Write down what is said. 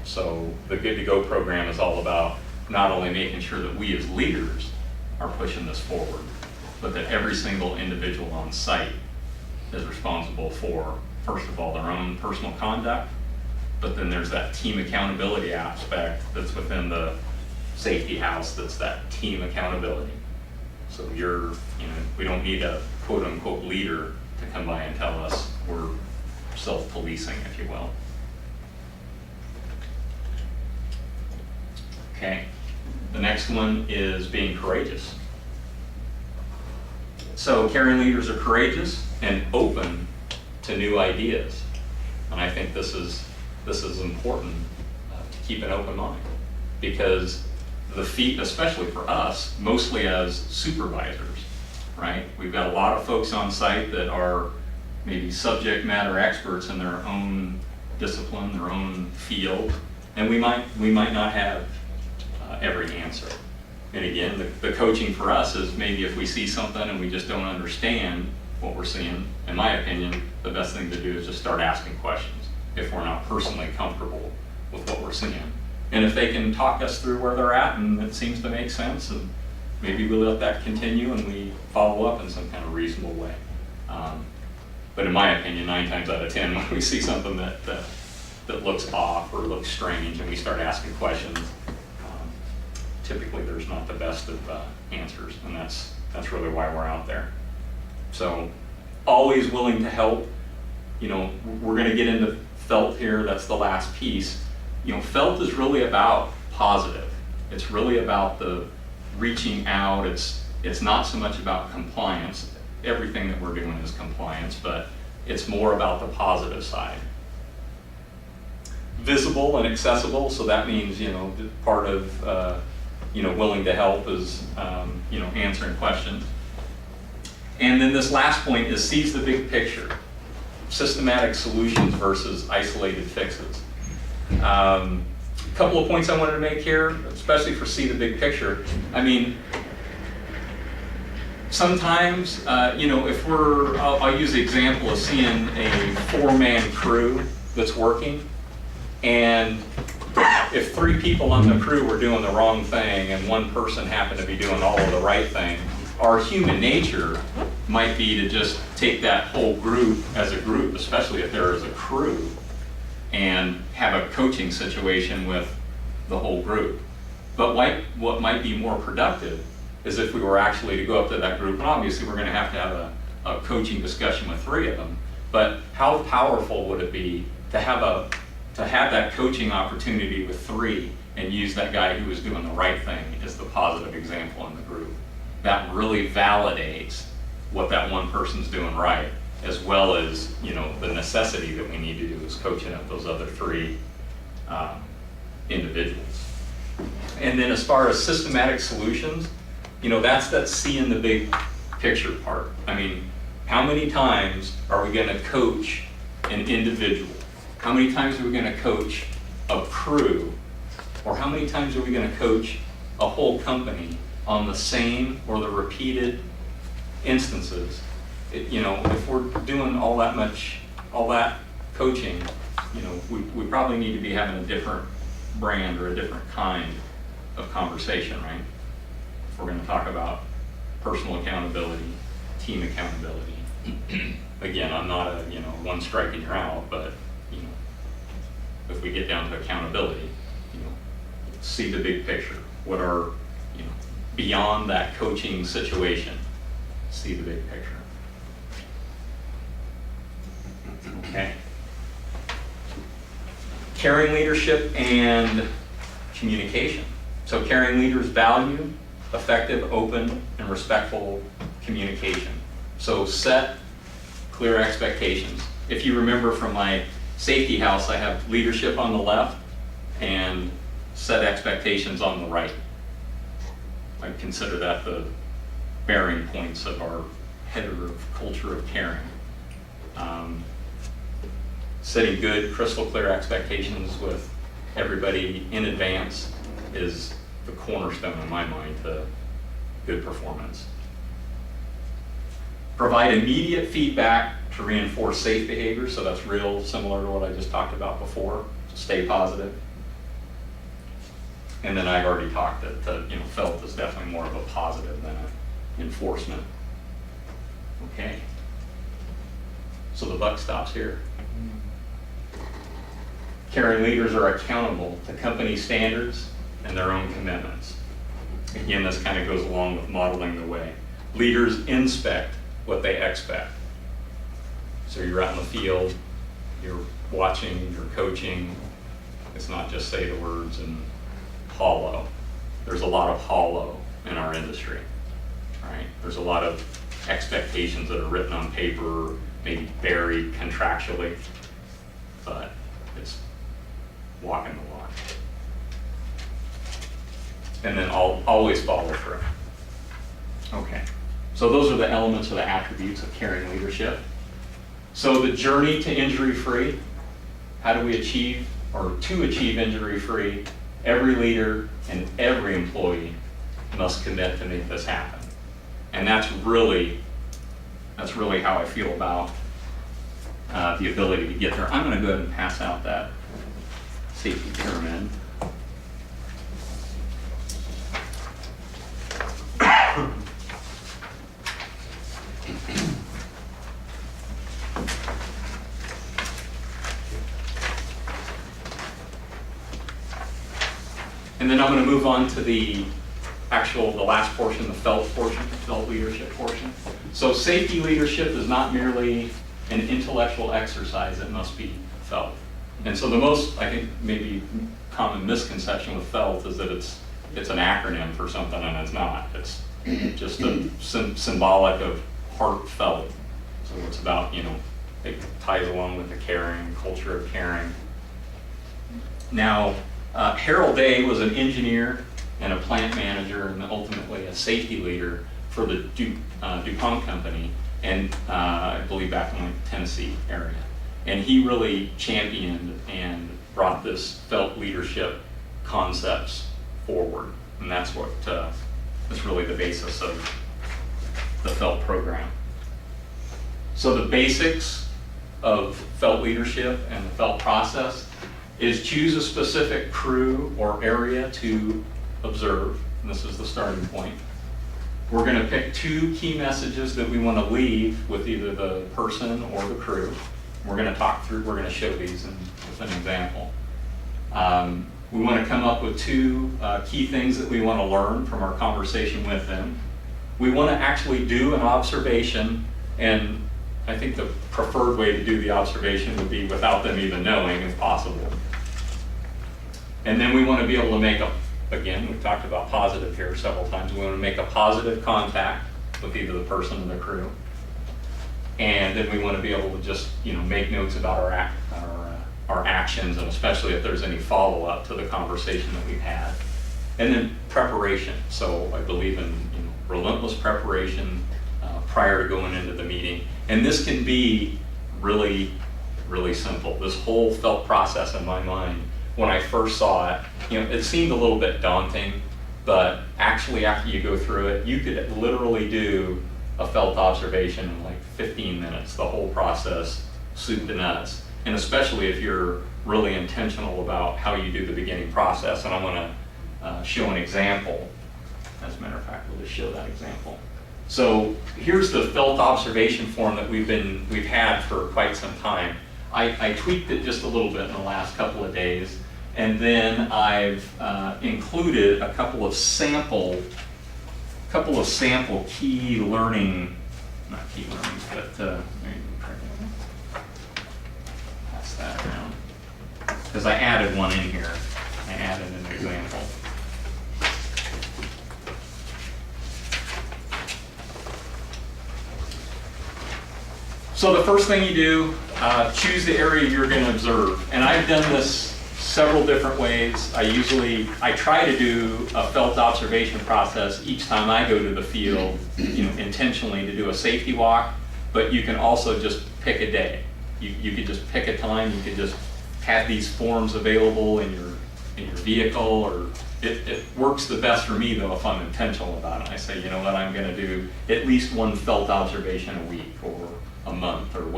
So the Good to Go program is all about not only making sure that we as leaders are pushing this forward, but that every single individual on site is responsible for, first of all, their own personal conduct, but then there's that team accountability aspect that's within the safety house, that's that team accountability. So we don't need a quote unquote leader to come by and tell us we're self-policing, if you will. Okay, the next one is being courageous. So caring leaders are courageous and open to new ideas. And I think this is important to keep an open mind, because the feat, especially for us, mostly as supervisors, right? We've got a lot of folks on site that are maybe subject matter experts in their own discipline, their own field, and we might not have every answer. And again, the coaching for us is maybe if we see something and we just don't understand what we're seeing, in my opinion, the best thing to do is just start asking questions if we're not personally comfortable with what we're seeing. And if they can talk us through where they're at and it seems to make sense, and maybe we let that continue and we follow up in some kind of reasonable way. But in my opinion, 9 times out of 10, when we see something that looks off or looks strange and we start asking questions, typically there's not the best of answers, and that's really why we're out there. So always willing to help. We're going to get into felt here. That's the last piece. Felt is really about positive. It's really about the reaching out. It's not so much about compliance. Everything that we're doing is compliance, but it's more about the positive side. Visible and accessible, so that means, part of, willing to help is, answering questions. And then this last point is sees the big picture. Systematic solutions versus isolated fixes. A couple of points I wanted to make here, especially for see the big picture. I mean, sometimes, if I'll use the example of seeing a 4-man crew that's working, and if 3 people on the crew were doing the wrong thing and 1 person happened to be doing all of the right thing, our human nature might be to just take that whole group as a group, especially if there is a crew, and have a coaching situation with the whole group. But what might be more productive is if we were actually to go up to that group, and obviously we're going to have a coaching discussion with 3 of them, but how powerful would it be to have that coaching opportunity with 3 and use that guy who was doing the right thing as the positive example in the group? That really validates what that one person's doing right, as well as the necessity that we need to do is coaching up those other 3 individuals. And then as far as systematic solutions, that's seeing the big picture part. I mean, how many times are we going to coach an individual? How many times are we going to coach a crew? Or how many times are we going to coach a whole company on the same or the repeated instances? If we're doing all that coaching, we probably need to be having a different brand or a different kind of conversation, right? If we're going to talk about personal accountability, team accountability. Again, I'm not a one strike and you're out, but if we get down to accountability, see the big picture. What are beyond that coaching situation? See the big picture. Okay. Caring leadership and communication. So caring leaders value effective, open, and respectful communication. So set clear expectations. If you remember from my safety house, I have leadership on the left and set expectations on the right. I consider that the bearing points of our header of culture of caring. Setting good, crystal clear expectations with everybody in advance is the cornerstone in my mind to good performance. Provide immediate feedback to reinforce safe behavior, so that's real similar to what I just talked about before, so stay positive. And then I've already talked that felt is definitely more of a positive than an enforcement. Okay. So the buck stops here. Caring leaders are accountable to company standards and their own commitments. Again, this kind of goes along with modeling the way. Leaders inspect what they expect. So you're out in the field, you're watching, you're coaching. It's not just say the words and hollow. There's a lot of hollow in our industry, right? There's a lot of expectations that are written on paper, maybe buried contractually, but it's walking the walk. And then always follow through. Okay, so those are the elements or the attributes of caring leadership. So the journey to injury-free, how do we achieve, or to achieve injury-free, every leader and every employee must commit to make this happen. And that's really how I feel about the ability to get there. I'm going to go ahead and pass out that safety pyramid. And then I'm going to move on to the last portion, the felt leadership portion. So safety leadership is not merely an intellectual exercise, it must be felt. And so the most, I think, maybe common misconception with felt is that it's an acronym for something, and it's not. It's just a symbolic of heartfelt. So it's about, it ties along with the caring, culture of caring. Now, Harold Day was an engineer and a plant manager and ultimately a safety leader for the DuPont company, and I believe back in the Tennessee area. And he really championed and brought this felt leadership concepts forward. And that's really the basis of the felt program. So the basics of felt leadership and the felt process is choose a specific crew or area to observe. And this is the starting point. We're going to pick 2 key messages that we want to leave with either the person or the crew. We're going to show these with an example. We want to come up with 2 key things that we want to learn from our conversation with them. We want to actually do an observation, and I think the preferred way to do the observation would be without them even knowing, if possible. And then we want to be able to make again, we've talked about positive here several times, we want to make a positive contact with either the person or the crew. And then we want to be able to just, make notes about our actions, and especially if there's any follow-up to the conversation that we've had. And then preparation. So I believe in relentless preparation prior to going into the meeting. And this can be really, really simple. This whole felt process in my mind, when I first saw it, it seemed a little bit daunting, but actually after you go through it, you could literally do a felt observation in like 15 minutes, the whole process, soup to nuts. And especially if you're really intentional about how you do the beginning process. And I'm going to show an example. As a matter of fact, we'll just show that example. So here's the felt observation form that we've had for quite some time. I tweaked it just a little bit in the last couple of days. And then I've included a couple of sample key learning, not key learning, but pass that around. Because I added one in here. I added an example. So the first thing you do, choose the area you're going to observe. And I've done this several different ways. I try to do a felt observation process each time I go to the field, intentionally to do a safety walk, but you can also just pick a day. You could just pick a time, you could just have these forms available in your vehicle, or it works the best for me though if I'm intentional about it. I say, you know what, I'm gonna do at least one felt observation a week or a month or whatever.